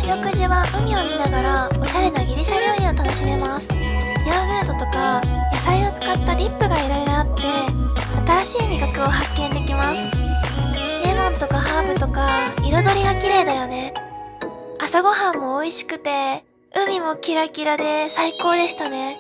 食事は海を見ながらおしゃれなギリシャ料理を楽しめます。ヨーグルトとか野菜を使ったディップがいろいろあって、新しい味覚を発見できます。レモンとかハーブとか彩りが綺麗だよね。朝ごはんも美味しくて、海もキラキラで最高でしたね。